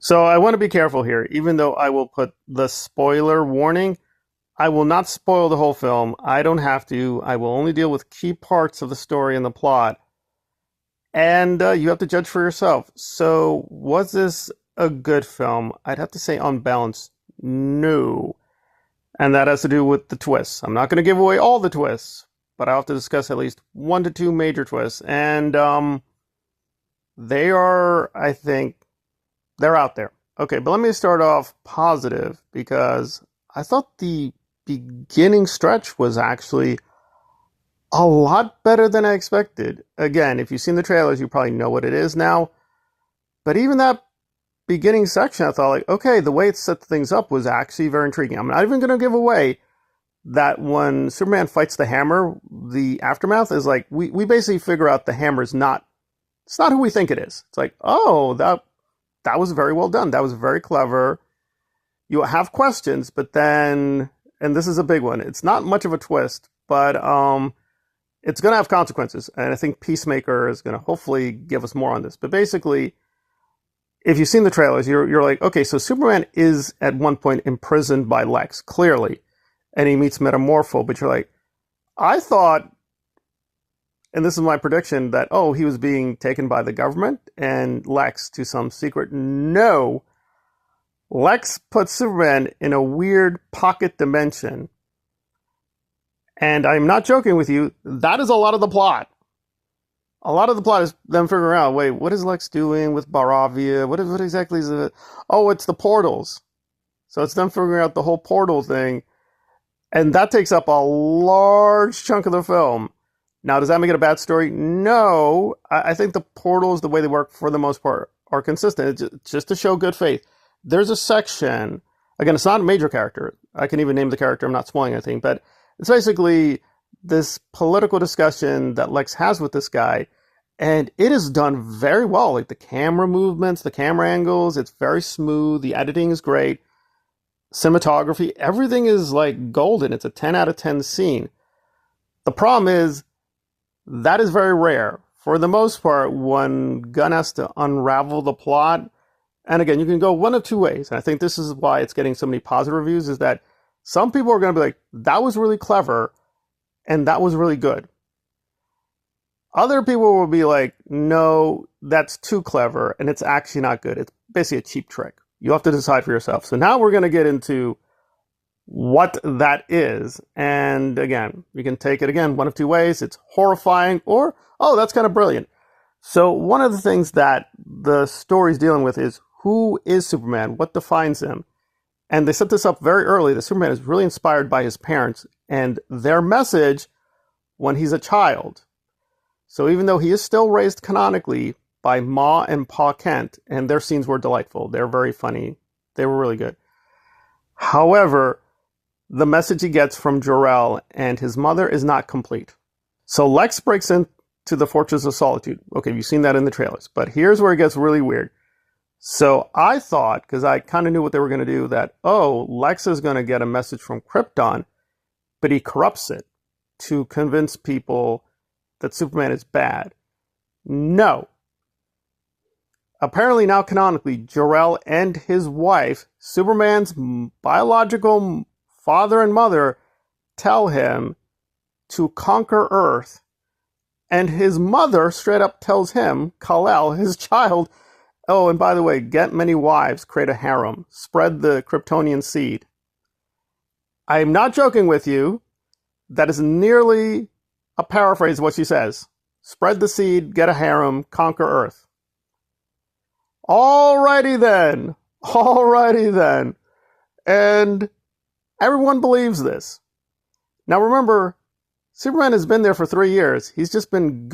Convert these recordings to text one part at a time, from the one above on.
So I want to be careful here. Even though I will put the spoiler warning, I will not spoil the whole film. I don't have to. I will only deal with key parts of the story and the plot. And you have to judge for yourself. So, was this a good film? I'd have to say, on balance, no. And that has to do with the twists. I'm not going to give away all the twists, but I'll have to discuss at least one to two major twists. And they are, I think, they're out there. Okay, but let me start off positive because I thought the beginning stretch was actually a lot better than I expected. Again, if you've seen the trailers, you probably know what it is now. But even that beginning section, I thought, like, okay, the way it set things up was actually very intriguing. I'm not even going to give away that when Superman fights the Hammer, the aftermath is like, we basically figure out the Hammer is not, it's not who we think it is. It's like, oh, that was very well done. That was very clever. You have questions, but then, and this is a big one, it's not much of a twist, but it's going to have consequences. And I think Peacemaker is going to hopefully give us more on this. But basically, if you've seen the trailers, you're like, okay, so Superman is at one point imprisoned by Lex, clearly. And he meets Metamorpho, but you're like, I thought, and this is my prediction, that, oh, he was being taken by the government and Lex to some secret. No. Lex puts Superman in a weird pocket dimension. And I'm not joking with you, that is a lot of the plot. A lot of the plot is them figuring out, wait, what is Lex doing with Baravia? What exactly is it? Oh, it's the portals. So it's them figuring out the whole portal thing. And that takes up a large chunk of the film. Now, does that make it a bad story? No. I think the portals, the way they work for the most part, are consistent. It's just to show good faith. There's a section, again, it's not a major character. I can even name the character. I'm not spoiling anything. But it's basically this political discussion that Lex has with this guy. And it is done very well. Like the camera movements, the camera angles, it's very smooth. The editing is great. Cinematography, everything is like golden. It's a 10 out of 10 scene. The problem is, that is very rare. For the most part, when Gunn has to unravel the plot, and again, you can go one of two ways, and I think this is why it's getting so many positive reviews, is that some people are going to be like, that was really clever, and that was really good. Other people will be like, no, that's too clever, and it's actually not good. It's basically a cheap trick. You have to decide for yourself. So now we're going to get into what that is. And again, you can take it again one of two ways. It's horrifying or, oh, that's kind of brilliant. So one of the things that the story's dealing with is, who is Superman? What defines him? And they set this up very early that Superman is really inspired by his parents and their message when he's a child. So even though he is still raised canonically by Ma and Pa Kent, and their scenes were delightful. They're very funny. They were really good. However, the message he gets from Jor-El and his mother is not complete. So Lex breaks into the Fortress of Solitude. Okay, you've seen that in the trailers. But here's where it gets really weird. So I thought, because I kind of knew what they were going to do, that, oh, Lex is going to get a message from Krypton, but he corrupts it to convince people that Superman is bad. No. Apparently now canonically, Jor-El and his wife, Superman's biological father and mother, tell him to conquer Earth. And his mother straight up tells him, Kal-El, his child, oh, and by the way, get many wives, create a harem, spread the Kryptonian seed. I'm not joking with you. That is nearly a paraphrase of what she says. Spread the seed, get a harem, conquer Earth. Alrighty then. And everyone believes this. Now remember, Superman has been there for 3 years. He's just been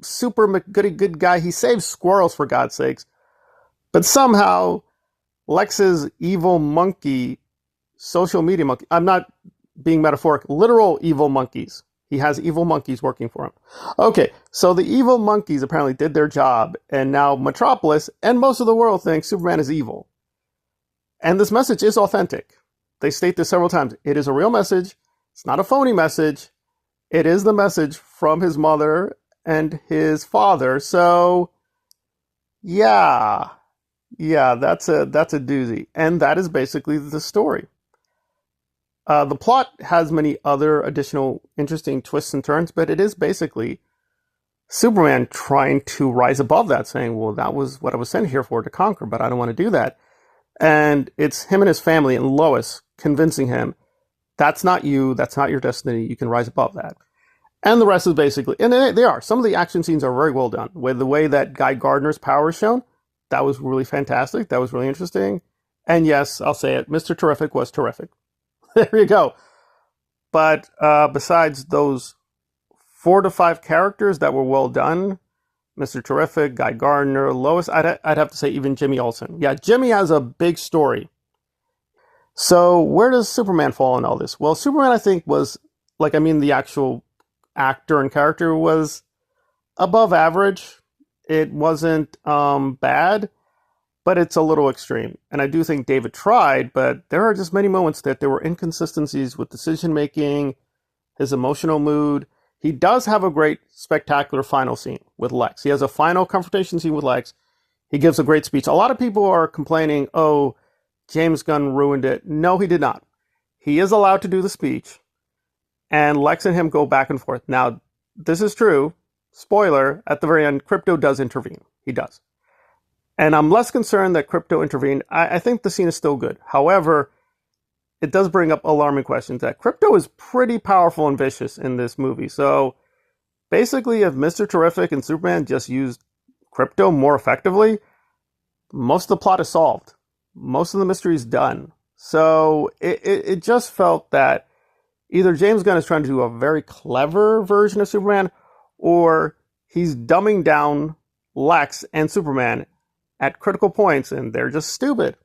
super McGoody good guy. He saves squirrels, for God's sakes. But somehow, Lex's evil monkey, social media monkey, I'm not being metaphoric, literal evil monkeys. He has evil monkeys working for him. Okay, so the evil monkeys apparently did their job, and now Metropolis and most of the world thinks Superman is evil. And this message is authentic. They state this several times. It is a real message. It's not a phony message. It is the message from his mother and his father. So, yeah, Yeah, that's a doozy. And that is basically the story. The plot has many other additional interesting twists and turns, but it is basically Superman trying to rise above that, saying, well, that was what I was sent here for, to conquer, but I don't want to do that. And it's him and his family and Lois convincing him, that's not you, that's not your destiny, you can rise above that. And the rest is basically, and they are. Some of the action scenes are very well done. With the way that Guy Gardner's power is shown, that was really fantastic. That was really interesting. And yes, I'll say it, Mr. Terrific was terrific. There you go. But besides those 4 to 5 characters that were well done, Mr. Terrific, Guy Gardner, Lois, I'd have to say even Jimmy Olsen. Yeah, Jimmy has a big story. So where does Superman fall in all this? Well, Superman, I think, was, like, I mean, the actual actor and character was above average. It wasn't bad, but it's a little extreme. And I do think David tried, but there are just many moments that there were inconsistencies with decision making, his emotional mood. He does have a great, spectacular final scene with Lex. He has a final confrontation scene with Lex. He gives a great speech. A lot of people are complaining, oh, James Gunn ruined it. No, he did not. He is allowed to do the speech, and Lex and him go back and forth. Now, this is true. Spoiler, at the very end, Krypto does intervene. He does. And I'm less concerned that Krypto intervened. I think the scene is still good. However, it does bring up alarming questions that Krypto is pretty powerful and vicious in this movie. So basically, if Mr. Terrific and Superman just used Krypto more effectively, most of the plot is solved. Most of the mystery is done. So it just felt that either James Gunn is trying to do a very clever version of Superman, or he's dumbing down Lex and Superman at critical points, and they're just stupid.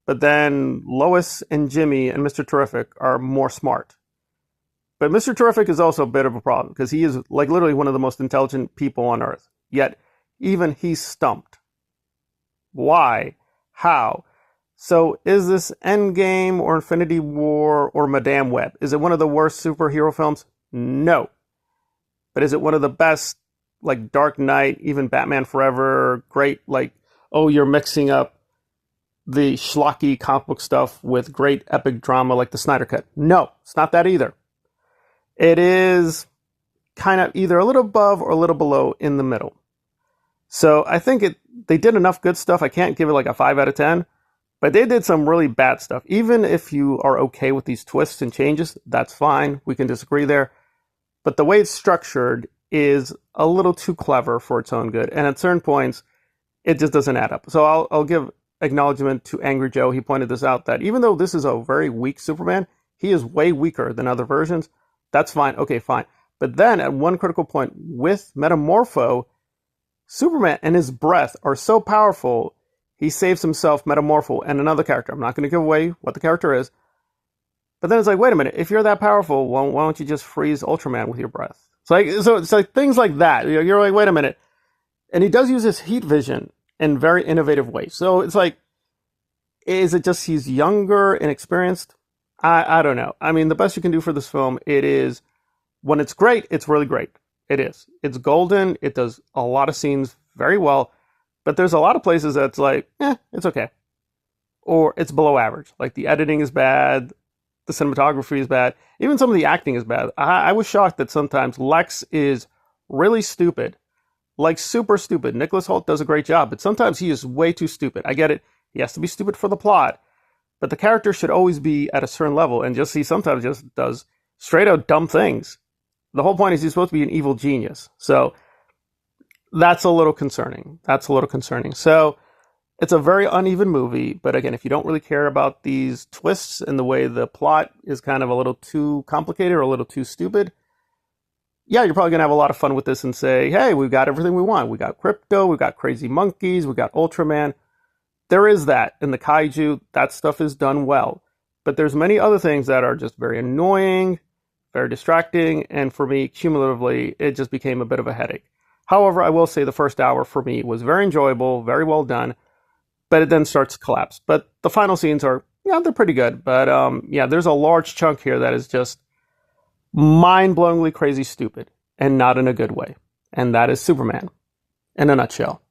But then Lois and Jimmy and Mr. Terrific are more smart. But Mr. Terrific is also a bit of a problem, because he is, like, literally one of the most intelligent people on Earth. Yet, even he's stumped. Why? How? So, is this Endgame or Infinity War or Madame Web? Is it one of the worst superhero films? No. But is it one of the best, like Dark Knight, even Batman Forever, great, like, oh, you're mixing up the schlocky comic book stuff with great epic drama like the Snyder Cut? No, it's not that either. It is kind of either a little above or a little below, in the middle. So I think they did enough good stuff. I can't give it like a 5 out of 10, but they did some really bad stuff. Even if you are okay with these twists and changes, that's fine. We can disagree there. But the way it's structured is a little too clever for its own good. And at certain points, it just doesn't add up. So I'll give acknowledgement to Angry Joe. He pointed this out, that even though this is a very weak Superman, he is way weaker than other versions. That's fine. Okay, fine. But then at one critical point with Metamorpho, Superman and his breath are so powerful, he saves himself, Metamorpho, and another character. I'm not going to give away what the character is. But then it's like, wait a minute, if you're that powerful, why don't you just freeze Ultraman with your breath? It's like things like that. You're like, wait a minute. And he does use his heat vision in very innovative ways. So it's like, is it just he's younger, inexperienced? I don't know. I mean, the best you can do for this film, it is, when it's great, it's really great. It is. It's golden. It does a lot of scenes very well. But there's a lot of places that's like, it's okay. Or it's below average. Like the editing is bad. The cinematography is bad. Even some of the acting is bad. I was shocked that sometimes Lex is really stupid. Like super stupid. Nicholas Hoult does a great job, but sometimes he is way too stupid. I get it. He has to be stupid for the plot. But the character should always be at a certain level, and he sometimes just does straight out dumb things. The whole point is he's supposed to be an evil genius. So that's a little concerning. So it's a very uneven movie, but again, if you don't really care about these twists and the way the plot is kind of a little too complicated or a little too stupid, yeah, you're probably going to have a lot of fun with this and say, hey, we've got everything we want. We got Krypto, we got crazy monkeys, we got Ultraman. There is that. In the kaiju, that stuff is done well. But there's many other things that are just very annoying, very distracting, and for me, cumulatively, it just became a bit of a headache. However, I will say the first hour for me was very enjoyable, very well done, but it then starts to collapse. But the final scenes are, they're pretty good. But there's a large chunk here that is just mind-blowingly crazy stupid, and not in a good way. And that is Superman, in a nutshell.